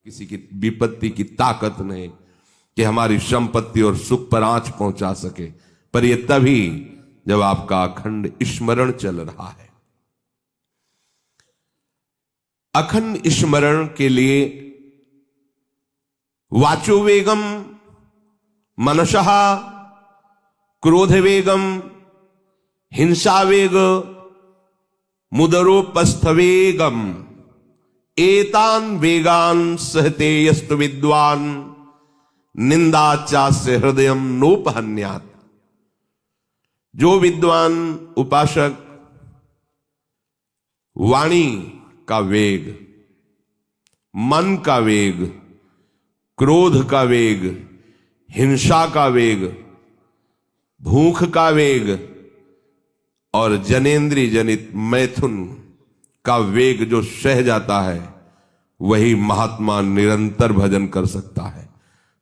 किसी की विपत्ति की ताकत नहीं कि हमारी संपत्ति और सुख पर आंच पहुंचा सके, पर यह तभी जब आपका अखंड स्मरण चल रहा है। अखंड स्मरण के लिए वाचो वेगम, मनसः क्रोध वेगम, हिंसा वेग, मुदरोपस्थ वेगम, एतान वेगान सहते यस्तु विद्वान निंदाचास्य हृदयम नोपहन्यात्। जो विद्वान उपासक वाणी का वेग, मन का वेग, क्रोध का वेग, हिंसा का वेग, भूख का वेग और जनेन्द्रिय जनित मैथुन का वेग जो सह जाता है, वही महात्मा निरंतर भजन कर सकता है,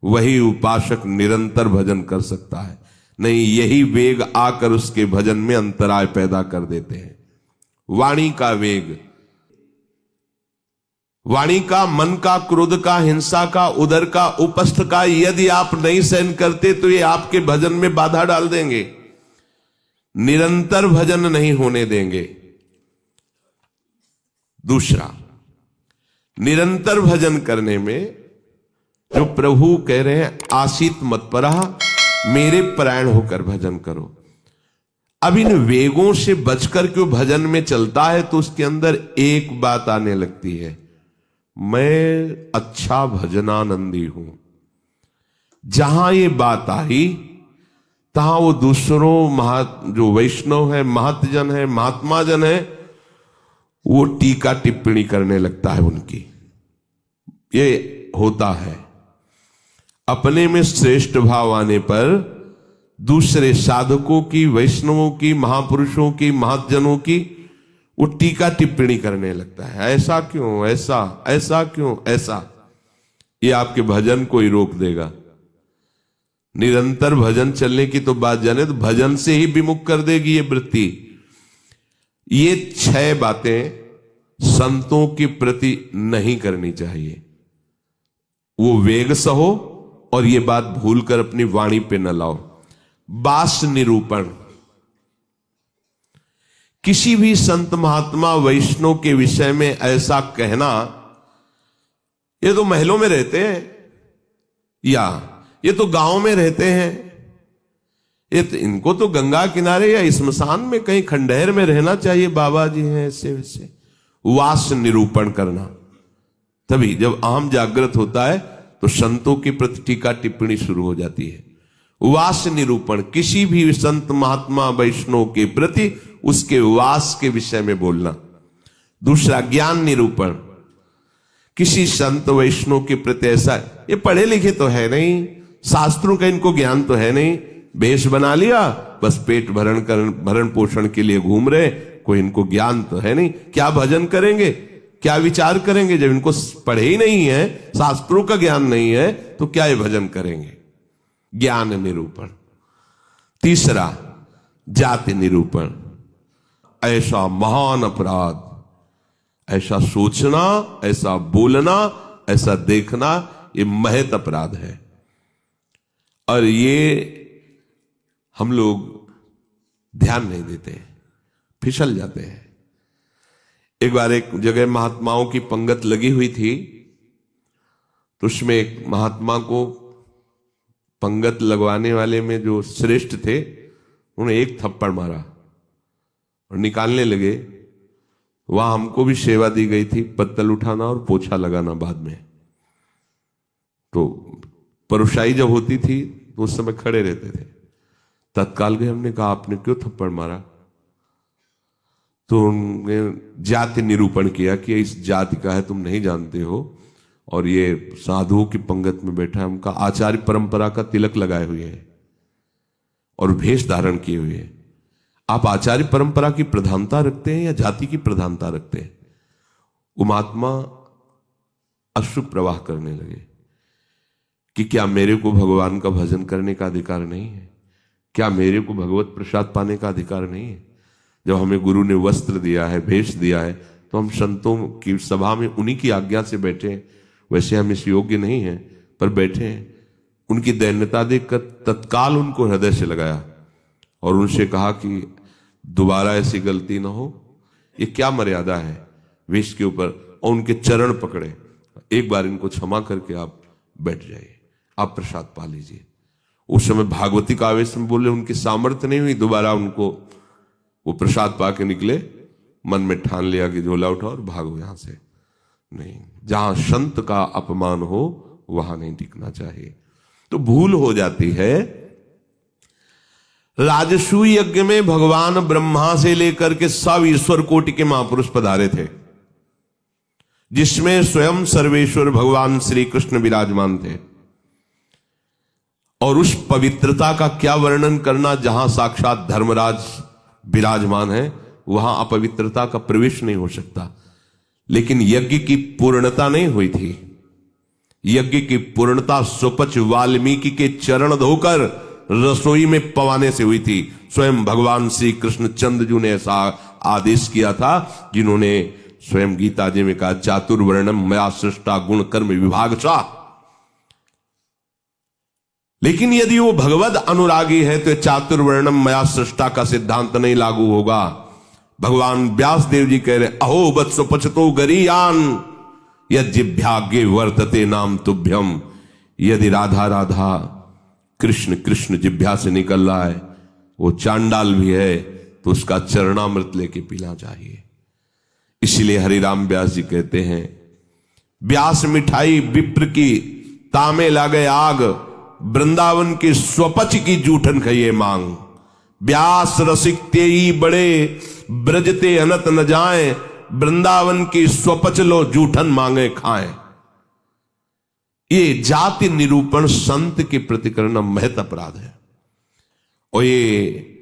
वही उपासक निरंतर भजन कर सकता है। नहीं, यही वेग आकर उसके भजन में अंतराय पैदा कर देते हैं। वाणी का वेग, वाणी का, मन का, क्रोध का, हिंसा का, उदर का, उपस्थ का यदि आप नहीं सहन करते तो ये आपके भजन में बाधा डाल देंगे, निरंतर भजन नहीं होने देंगे। दूसरा, निरंतर भजन करने में जो प्रभु कह रहे हैं आसित मत्परा, मेरे परायण होकर भजन करो। अब इन वेगों से बचकर क्यों भजन में चलता है तो उसके अंदर एक बात आने लगती है, मैं अच्छा भजनानंदी हूं। जहां ये बात आई तहां वो दूसरों जो वैष्णव है, महतजन है, महात्मा जन है, वो टीका टिप्पणी करने लगता है उनकी। ये होता है, अपने में श्रेष्ठ भाव आने पर दूसरे साधकों की, वैष्णवों की, महापुरुषों की, महतजनों की वो टीका टिप्पणी करने लगता है। ऐसा क्यों, ऐसा, ऐसा क्यों, ऐसा। ये आपके भजन को ही रोक देगा। निरंतर भजन चलने की तो बात जाने तो भजन से ही विमुख कर देगी ये वृत्ति। ये 6 बातें संतों के प्रति नहीं करनी चाहिए। वो वेग सहो और ये बात भूलकर अपनी वाणी पे न लाओ। बास निरूपण, किसी भी संत महात्मा वैष्णव के विषय में ऐसा कहना, ये तो महलों में रहते हैं, या ये तो गांव में रहते हैं, ये तो, इनको तो गंगा किनारे या स्मशान में कहीं खंडहर में रहना चाहिए, बाबा जी हैं ऐसे वैसे। वास निरूपण करना, तभी जब अहम जागृत होता है तो संतों के प्रति टीका टिप्पणी शुरू हो जाती है। वास निरूपण, किसी भी संत महात्मा वैष्णव के प्रति उसके वास के विषय में बोलना। दूसरा, ज्ञान निरूपण, किसी संत वैष्णव के प्रति ऐसा, ये पढ़े लिखे तो है नहीं, शास्त्रों का इनको ज्ञान तो है नहीं, भेष बना लिया, बस पेट भरण पोषण के लिए घूम रहे, कोई इनको ज्ञान तो है नहीं। क्या भजन करेंगे, क्या विचार करेंगे जब इनको पढ़े ही नहीं है, शास्त्रों का ज्ञान नहीं है, तो क्या ये भजन करेंगे। ज्ञान निरूपण। तीसरा, जाति निरूपण, ऐसा महान अपराध, ऐसा सोचना, ऐसा बोलना, ऐसा देखना, ये महत अपराध है। और ये हम लोग ध्यान नहीं देते, फिसल जाते हैं। एक बार एक जगह महात्माओं की पंगत लगी हुई थी, तो उसमें एक महात्मा को पंगत लगवाने वाले में जो श्रेष्ठ थे, उन्होंने एक थप्पड़ मारा और निकालने लगे। वहां हमको भी सेवा दी गई थी, पत्तल उठाना और पोछा लगाना बाद में। तो परुषाई जब होती थी तो उस समय खड़े रहते थे। तत्काल गए, हमने कहा आपने क्यों थप्पड़ मारा? तो उन्होंने जाति निरूपण किया कि इस जाति का है, तुम नहीं जानते हो, और ये साधुओं की पंगत में बैठा है, उनका आचार्य परंपरा का तिलक लगाए हुए है और भेष धारण किए हुए है। आप आचार्य परंपरा की प्रधानता रखते हैं या जाति की प्रधानता रखते हैं? वो महात्मा अश्रु प्रवाह करने लगे कि क्या मेरे को भगवान का भजन करने का अधिकार नहीं है? क्या मेरे को भगवत प्रसाद पाने का अधिकार नहीं है? जब हमें गुरु ने वस्त्र दिया है, भेष दिया है, तो हम संतों की सभा में उन्हीं की आज्ञा से बैठे हैं, वैसे हम इस योग्य नहीं हैं, पर बैठे हैं। उनकी दैन्यता देखकर तत्काल उनको हृदय से लगाया और उनसे कहा कि दोबारा ऐसी गलती ना हो, ये क्या मर्यादा है वेश के ऊपर। और उनके चरण पकड़े, एक बार इनको क्षमा करके आप बैठ जाइए, आप प्रसाद पा लीजिए। उस समय भागवती का आवेश में बोले, उनकी सामर्थ्य नहीं हुई दोबारा उनको, वो प्रसाद पा के निकले, मन में ठान लिया कि झोला उठाओ और भागो यहां से। नहीं, जहां संत का अपमान हो वहां नहीं टिकना चाहिए। तो भूल हो जाती है। राजसूय यज्ञ में भगवान ब्रह्मा से लेकर के सब ईश्वर कोटि के महापुरुष पधारे थे, जिसमें स्वयं सर्वेश्वर भगवान श्री कृष्ण विराजमान थे। और उस पवित्रता का क्या वर्णन करना, जहां साक्षात धर्मराज विराजमान है वहां अपवित्रता का प्रवेश नहीं हो सकता। लेकिन यज्ञ की पूर्णता नहीं हुई थी। यज्ञ की पूर्णता सुपच वाल्मीकि के चरण धोकर रसोई में पवाने से हुई थी। स्वयं भगवान श्री कृष्ण चंद्रजू ने ऐसा आदेश किया था, जिन्होंने स्वयं गीता जी में कहा, चातुर्वर्णम मया सृष्टा गुण कर्म विभागशः। लेकिन यदि वो भगवद अनुरागी है तो चातुर्वर्णम मया सृष्टा का सिद्धांत नहीं लागू होगा। भगवान व्यास देव जी कह रहे, अहो वत्स पचतो गरीयान यज्ञाग्ञे वर्तते नाम तुभ्यम। यदि राधा राधा कृष्ण कृष्ण जिभ्या से निकल रहा है, वो चांडाल भी है, तो उसका चरणामृत लेके पीना चाहिए। इसलिए हरिराम व्यास जी कहते हैं, व्यास मिठाई विप्र की तामे लागे आग, वृंदावन के स्वपच की जूठन खइए मांग। व्यास रसिक तेई बड़े ब्रजते अनत न जाए, वृंदावन की स्वपच लो जूठन मांगे खाएं। ये जाति निरूपण संत के प्रति करना महत अपराध है। और ये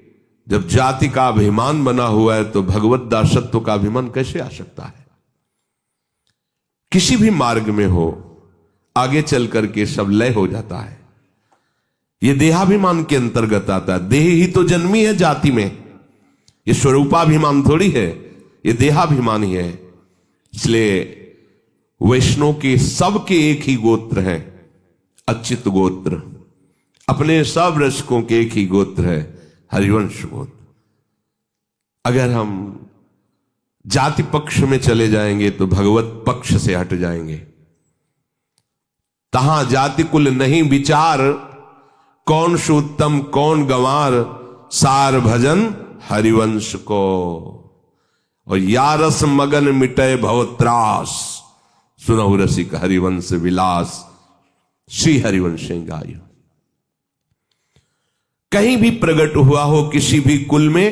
जब जाति का अभिमान बना हुआ है तो भगवत दासत्व का अभिमान कैसे आ सकता है। किसी भी मार्ग में हो, आगे चल करके सब लय हो जाता है। ये देहाभिमान के अंतर्गत आता है। देह ही तो जन्मी है जाति में, ये स्वरूपाभिमान थोड़ी है, ये देहाभिमान ही है। इसलिए वैष्णव के सबके एक ही गोत्र है, अच्युत गोत्र। अपने सब रसकों के एक ही गोत्र है, हरिवंश गोत्र। अगर हम जाति पक्ष में चले जाएंगे तो भगवत पक्ष से हट जाएंगे। तहां जाति कुल नहीं विचार, कौन सुत्तम कौन गंवार, सार भजन हरिवंश को। और या रस मगन मिटे भवत्रास, सुनहु रसिक हरिवंश विलास, श्री हरिवंश गायो। कहीं भी प्रकट हुआ हो किसी भी कुल में,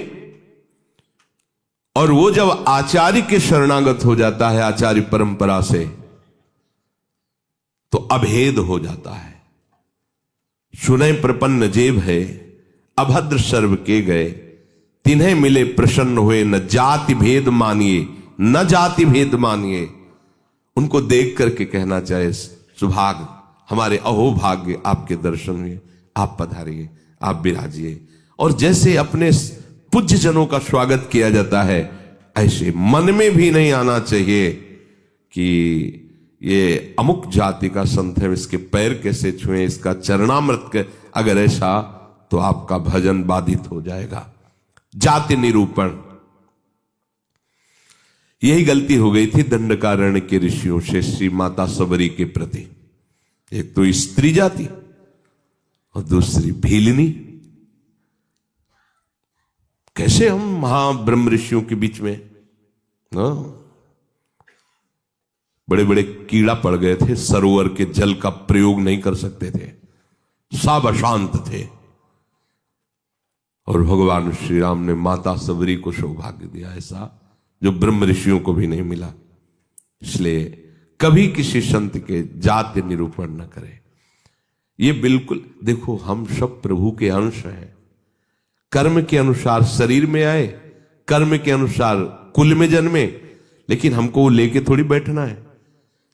और वो जब आचार्य के शरणागत हो जाता है, आचार्य परंपरा से, तो अभेद हो जाता है। सुने प्रपन्न जेब है, अभद्र सर्व के गए, तिन्हें मिले प्रसन्न हुए, न जाति भेद मानिए न जाति भेद मानिए। उनको देख करके कहना चाहे, सुभाग हमारे अहोभाग्य आपके दर्शन हुए, आप पधारिए, आप विराजिए। और जैसे अपने पूज्य जनों का स्वागत किया जाता है, ऐसे मन में भी नहीं आना चाहिए कि ये अमुक जाति का संत है, इसके पैर कैसे छुए, इसका चरणामृत के। अगर ऐसा तो आपका भजन बाधित हो जाएगा। जाति निरूपण, यही गलती हो गई थी दंडकारण्य के ऋषियों से श्री माता सबरी के प्रति। एक तो स्त्री जाति और दूसरी भीलनी। कैसे हम महाब्रह्म ऋषियों के बीच में बड़े बड़े कीड़ा पड़ गए थे, सरोवर के जल का प्रयोग नहीं कर सकते थे, सब अशांत थे। और भगवान श्री राम ने माता सबरी को सौभाग्य दिया, ऐसा जो ब्रह्म ऋषियों को भी नहीं मिला। इसलिए कभी किसी संत के जाति निरूपण न करें। ये बिल्कुल देखो, हम सब प्रभु के अंश हैं। कर्म के अनुसार शरीर में आए, कर्म के अनुसार कुल में जन्मे, लेकिन हमको वो लेके थोड़ी बैठना है।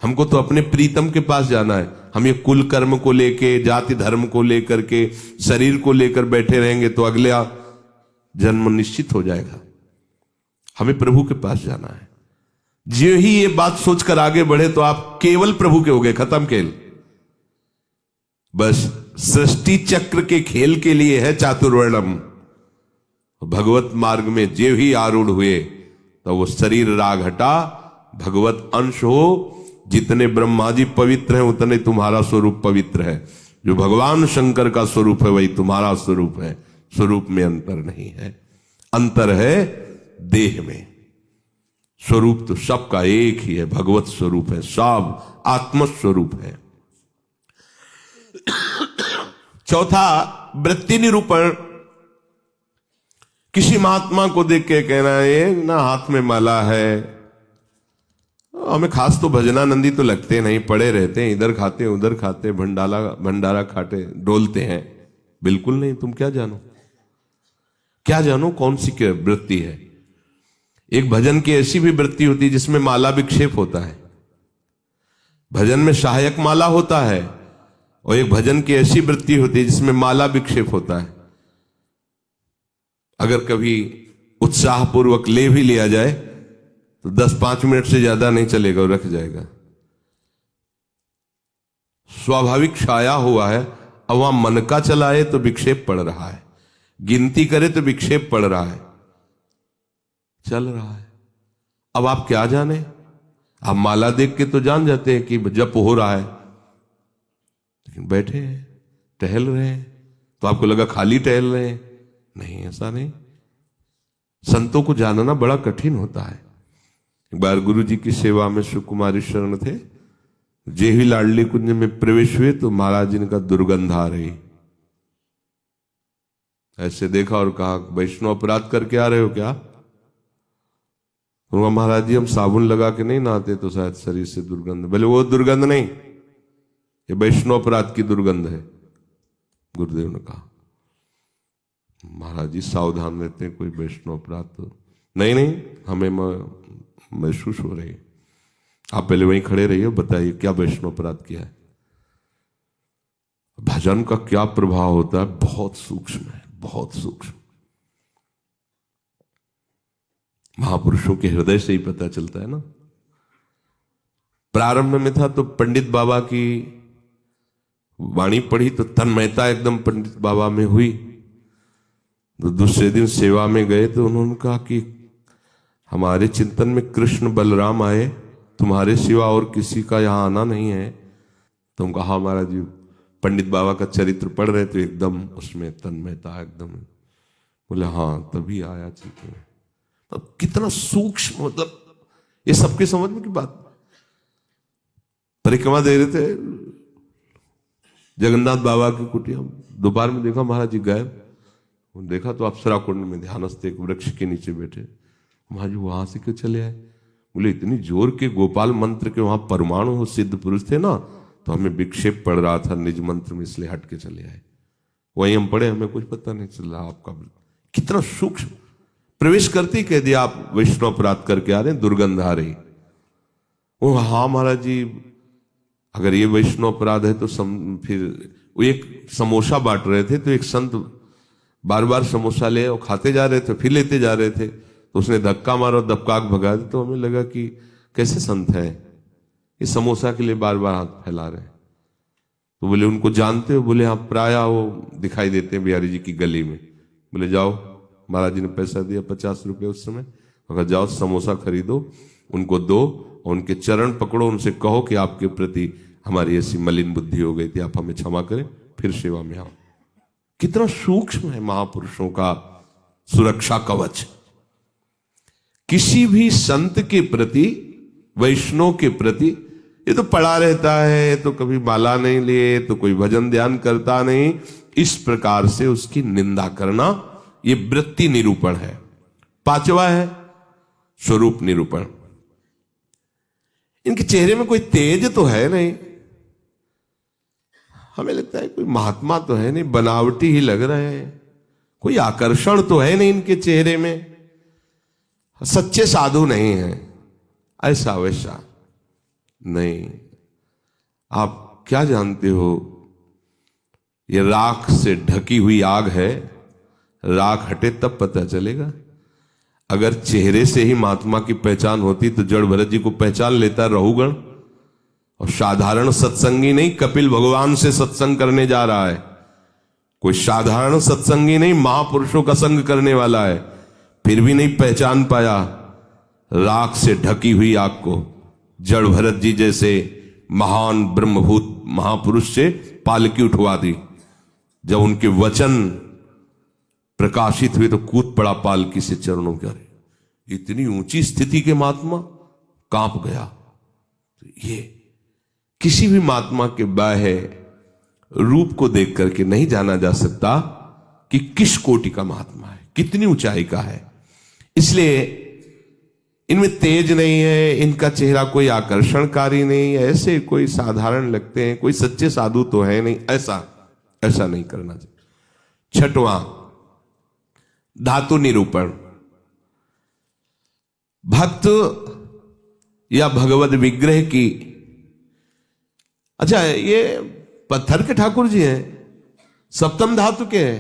हमको तो अपने प्रीतम के पास जाना है। हम ये कुल कर्म को लेके, जाति धर्म को लेकर के, शरीर को लेकर बैठे रहेंगे तो अगले जन्म निश्चित हो जाएगा। हमें प्रभु के पास जाना है। जो ही ये बात सोचकर आगे बढ़े तो आप केवल प्रभु के हो गए, खत्म खेल। बस सृष्टि चक्र के खेल के लिए है चातुर्वर्णम। भगवत मार्ग में जे ही आरूढ़ हुए तो वो शरीर राग हटा, भगवत अंश हो। जितने ब्रह्मा जी पवित्र हैं उतने तुम्हारा स्वरूप पवित्र है। जो भगवान शंकर का स्वरूप है वही तुम्हारा स्वरूप है। स्वरूप में अंतर नहीं है, अंतर है देह में। स्वरूप तो सबका एक ही है, भगवत स्वरूप है, सब आत्म स्वरूप है। चौथा, वृत्ति निरूपण। किसी महात्मा को देख के कहना है ना हाथ में माला है, हमें खास तो भजनानंदी तो लगते नहीं, पड़े रहते हैं, इधर खाते उधर खाते, भंडारा खाते डोलते हैं। बिल्कुल नहीं। तुम क्या जानो, क्या जानो कौन सी क्या वृत्ति है। एक भजन की ऐसी भी वृत्ति होती है जिसमें माला विक्षेप होता है। भजन में सहायक माला होता है, और एक भजन की ऐसी वृत्ति होती है जिसमें माला विक्षेप होता है। अगर कभी उत्साहपूर्वक ले भी लिया जाए तो 10-5 मिनट से ज्यादा नहीं चलेगा और रख जाएगा। स्वाभाविक छाया हुआ है। अब वहां मन का चलाए तो विक्षेप पड़ रहा है, गिनती करे तो विक्षेप पड़ रहा है, चल रहा है। अब आप क्या जाने, आप माला देख के तो जान जाते हैं कि जप हो रहा है, लेकिन बैठे हैं, टहल रहे हैं, तो आपको लगा खाली टहल रहे हैं। नहीं, ऐसा नहीं। संतों को जानना बड़ा कठिन होता है। एक बार गुरु जी की सेवा में सुकुमारी शरण थे, जे ही लाडली कुंज में प्रवेश हुए तो महाराज जी ने कहा दुर्गंध आ रही। ऐसे देखा और कहा वैष्णव अपराध करके आ रहे हो क्या? तो महाराज जी हम साबुन लगा के नहीं नहाते तो शायद शरीर से दुर्गंध। बोले वो दुर्गंध नहीं, ये वैष्णव अपराध की दुर्गंध है। गुरुदेव ने कहा महाराज जी सावधान रहते हैं, कोई वैष्णव अपराध तो नहीं, हमें महसूस हो रही है। आप पहले वहीं खड़े रहिए, बताइए क्या वैष्णव अपराध किया है। भजन का क्या प्रभाव होता है, बहुत सूक्ष्म है, बहुत सूक्ष्म। महापुरुषों के हृदय से ही पता चलता है ना। प्रारंभ में था तो पंडित बाबा की वाणी पढ़ी तो तन्मयता एकदम पंडित बाबा में हुई। तो दूसरे दिन सेवा में गए तो उन्होंने कहा कि हमारे चिंतन में कृष्ण बलराम आए, तुम्हारे सिवा और किसी का यहां आना नहीं है। तुम कहा महाराज जी पंडित बाबा का चरित्र पढ़ रहे तो एकदम उसमें तन्मयता एकदम। बोले हाँ तभी आया चिंतन। तो कितना सूक्ष्म, मतलब ये सबके समझ में की बात। परिक्रमा दे रहे थे जगन्नाथ बाबा की कुटिया, दोपहर में देखा महाराज जी गायब। देखा तो अप्सरा कुंड में ध्यानस्थ एक वृक्ष के नीचे बैठे। महाराज वहां से क्यों चले आए? बोले इतनी जोर के गोपाल मंत्र के वहां परमाणु सिद्ध पुरुष थे ना, तो हमें विक्षेप पड़ रहा था निज मंत्र में, इसलिए हट के चले आए। वहीं हम पढ़े, हमें कुछ पता नहीं चल रहा। आपका कितना सूक्ष्म, प्रवेश करते ही कह दिया आप वैष्णव अपराध करके आ रहे हैं, दुर्गंध आ रही। वो हाँ महाराज जी अगर ये वैष्णव अपराध है तो फिर वो एक समोसा बांट रहे थे तो एक संत बार बार समोसा ले और खाते जा रहे थे, फिर लेते जा रहे थे, तो उसने धक्का मारा और दबकाक भगा दी। तो हमें लगा कि कैसे संत है, ये समोसा के लिए बार बार हाथ फैला रहे हैं। तो बोले उनको जानते हो? बोले हाँ प्राय वो दिखाई देते हैं बिहारी जी की गली में। बोले जाओ, महाराज जी ने पैसा दिया 50 रुपये उस समय, अगर जाओ समोसा खरीदो, उनको दो और उनके चरण पकड़ो, उनसे कहो कि आपके प्रति हमारी ऐसी मलिन बुद्धि हो गई थी, आप हमें क्षमा करें, फिर सेवा में आओ। कितना सूक्ष्म है महापुरुषों का सुरक्षा कवच। किसी भी संत के प्रति, वैष्णव के प्रति, ये तो पड़ा रहता है, तो कभी माला नहीं लिए, तो कोई भजन ध्यान करता नहीं, इस प्रकार से उसकी निंदा करना, ये वृत्ति निरूपण है। पांचवा है स्वरूप निरूपण। इनके चेहरे में कोई तेज तो है नहीं, हमें लगता है कोई महात्मा तो है नहीं, बनावटी ही लग रहे हैं, कोई आकर्षण तो है नहीं इनके चेहरे में, सच्चे साधु नहीं है, ऐसा वैसा नहीं। आप क्या जानते हो, ये राख से ढकी हुई आग है, राख हटे तब पता चलेगा। अगर चेहरे से ही महात्मा की पहचान होती तो जड़ भरत जी को पहचान लेता रहुगण। और साधारण सत्संगी नहीं, कपिल भगवान से सत्संग करने जा रहा है। कोई साधारण सत्संगी नहीं, महापुरुषों का संग करने वाला है, फिर भी नहीं पहचान पाया। राख से ढकी हुई आग को जड़ भरत जी जैसे महान ब्रह्मभूत महापुरुष से पालकी उठवा दी। जब उनके वचन प्रकाशित हुए तो कूद पड़ा पालकी से चरणों के। अरे इतनी ऊंची स्थिति के महात्मा, कांप गया। तो ये किसी भी महात्मा के बाह्य रूप को देख करके नहीं जाना जा सकता कि किस कोटि का महात्मा है, कितनी ऊंचाई का है। इसलिए इनमें तेज नहीं है, इनका चेहरा कोई आकर्षणकारी नहीं है, ऐसे कोई साधारण लगते हैं, कोई सच्चे साधु तो है नहीं, ऐसा नहीं करना चाहिए। छठवां, धातु निरूपण। भक्त या भगवत विग्रह की, अच्छा ये पत्थर के ठाकुर जी हैं, सप्तम धातु के हैं,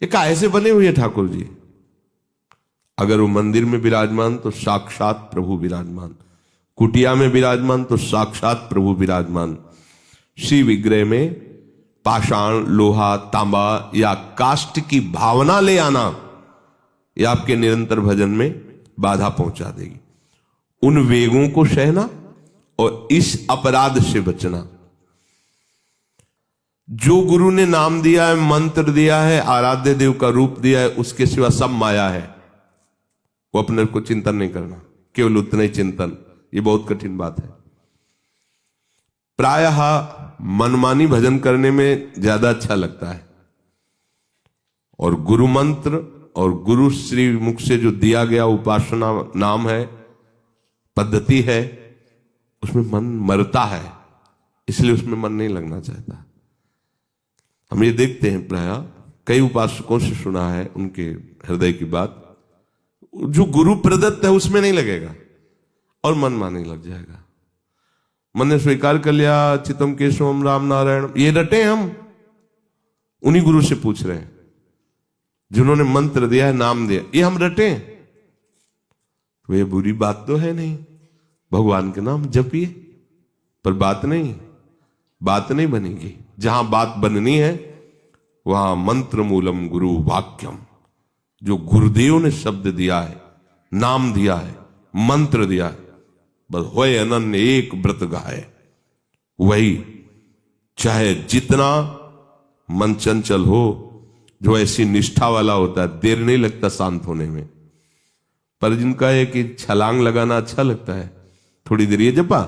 ये काहे से बने हुए ठाकुर जी? अगर वो मंदिर में विराजमान तो साक्षात प्रभु विराजमान, कुटिया में विराजमान तो साक्षात प्रभु विराजमान। श्री विग्रह में पाषाण, लोहा, तांबा या काष्ठ की भावना ले आना यह आपके निरंतर भजन में बाधा पहुंचा देगी। उन वेगों को सहना और इस अपराध से बचना। जो गुरु ने नाम दिया है, मंत्र दिया है, आराध्य देव का रूप दिया है, उसके सिवा सब माया है, वो अपने को चिंतन नहीं करना, केवल उतना ही चिंतन। ये बहुत कठिन बात है। प्रायः मनमानी भजन करने में ज्यादा अच्छा लगता है, और गुरु मंत्र और गुरु श्री मुख से जो दिया गया उपासना नाम है, पद्धति है, उसमें मन मरता है, इसलिए उसमें मन नहीं लगना चाहता। हम ये देखते हैं, प्रायः कई उपासकों से सुना है उनके हृदय की बात, जो गुरु प्रदत्त है उसमें नहीं लगेगा और मन माने लग जाएगा। मन ने स्वीकार कर लिया चितम केशवम राम नारायण, ये रटे हम उन्हीं गुरु से पूछ रहे हैं जिन्होंने मंत्र दिया है, नाम दिया, ये हम रटे, तो ये बुरी बात तो है नहीं। भगवान के नाम जपिए, पर बात नहीं बनेगी। जहां बात बननी है वहां मंत्र मूलम गुरु वाक्यम, जो गुरुदेव ने शब्द दिया है, नाम दिया है, मंत्र दिया है, बस होए अनन्य एक व्रत गाए, वही। चाहे जितना मन चंचल हो, जो ऐसी निष्ठा वाला होता है, देर नहीं लगता शांत होने में। पर जिनका है कि छलांग लगाना अच्छा लगता है, थोड़ी देर ये जपा,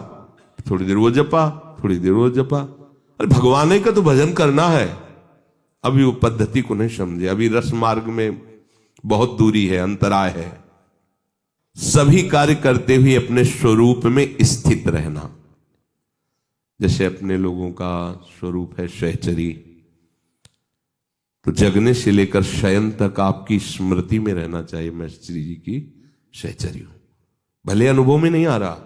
थोड़ी देर वो जपा, थोड़ी देर वो जपा। अरे भगवान का तो भजन करना है। अभी वो पद्धति को नहीं समझे, अभी रस मार्ग में बहुत दूरी है, अंतराय है। सभी कार्य करते हुए अपने स्वरूप में स्थित रहना। जैसे अपने लोगों का स्वरूप है सहचरी, तो जगने से लेकर शयन तक आपकी स्मृति में रहना चाहिए, मैं श्री जी की सहचरी हूं। भले अनुभव में नहीं आ रहा,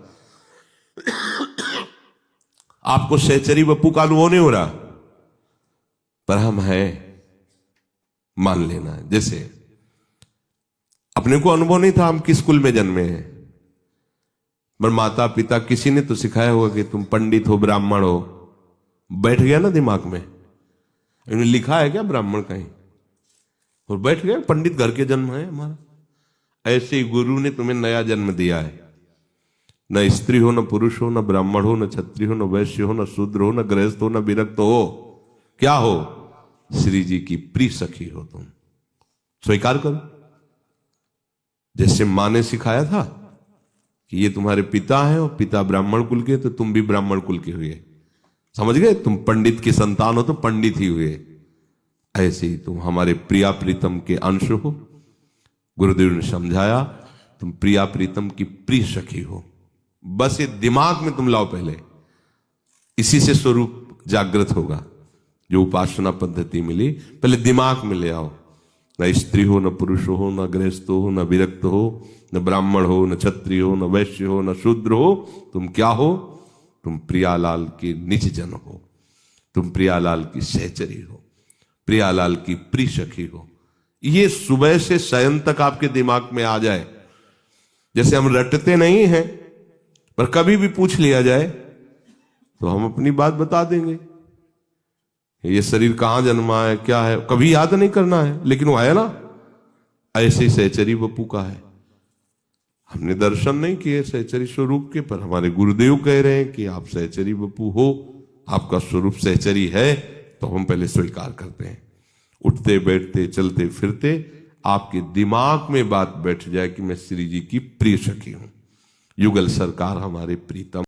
आपको सहचरी बप्पू का अनुभव नहीं हो रहा, पर हम हैं, मान लेना है। जैसे अपने को अनुभव नहीं था हम किस कुल में जन्मे हैं, पर माता पिता किसी ने तो सिखाया होगा कि तुम पंडित हो, ब्राह्मण हो, बैठ गया ना दिमाग में। इन्होंने लिखा है क्या ब्राह्मण कहीं, और बैठ गया पंडित घर के जन्म है हमारा। ऐसे ही गुरु ने तुम्हें नया जन्म दिया है। न स्त्री हो, न पुरुष हो, न ब्राह्मण हो, न क्षत्रिय हो, न वैश्य हो, न शूद्र हो, न गृहस्थ हो, न विरक्त हो, क्या हो? श्री जी की प्रिय सखी हो तुम। स्वीकार करो। जैसे माँ ने सिखाया था कि ये तुम्हारे पिता हैं और पिता ब्राह्मण कुल के, तो तुम भी ब्राह्मण कुल के हुए। समझ गए? तुम पंडित की संतान हो तो पंडित ही हुए। ऐसे ही तुम हमारे प्रिया प्रीतम के अंश हो। गुरुदेव ने समझाया, तुम प्रिया प्रीतम की प्रिय सखी हो। बस ये दिमाग में तुम लाओ पहले, इसी से स्वरूप जागृत होगा। जो उपासना पद्धति मिली पहले दिमाग में ले आओ। न स्त्री हो, न पुरुष हो, न गृहस्थ हो, न विरक्त हो, न ब्राह्मण हो, न क्षत्रिय हो, न वैश्य हो, न शूद्र हो। तुम क्या हो? तुम प्रियालाल के निज जन हो। तुम प्रियालाल की सहचरी हो, प्रियालाल की प्रिय सखी हो। ये सुबह से शयन तक आपके दिमाग में आ जाए। जैसे हम रटते नहीं हैं, पर कभी भी पूछ लिया जाए तो हम अपनी बात बता देंगे। ये शरीर कहां जन्मा है, क्या है, कभी याद नहीं करना है, लेकिन वो है ना। ऐसे सहचरी बप्पू का है। हमने दर्शन नहीं किए सहचरी स्वरूप के, पर हमारे गुरुदेव कह रहे हैं कि आप सहचरी बप्पू हो, आपका स्वरूप सहचरी है, तो हम पहले स्वीकार करते हैं। उठते बैठते चलते फिरते आपके दिमाग में बात बैठ जाए कि मैं श्री जी की प्रिय सखी हूं। युगल सरकार हमारे प्रीतम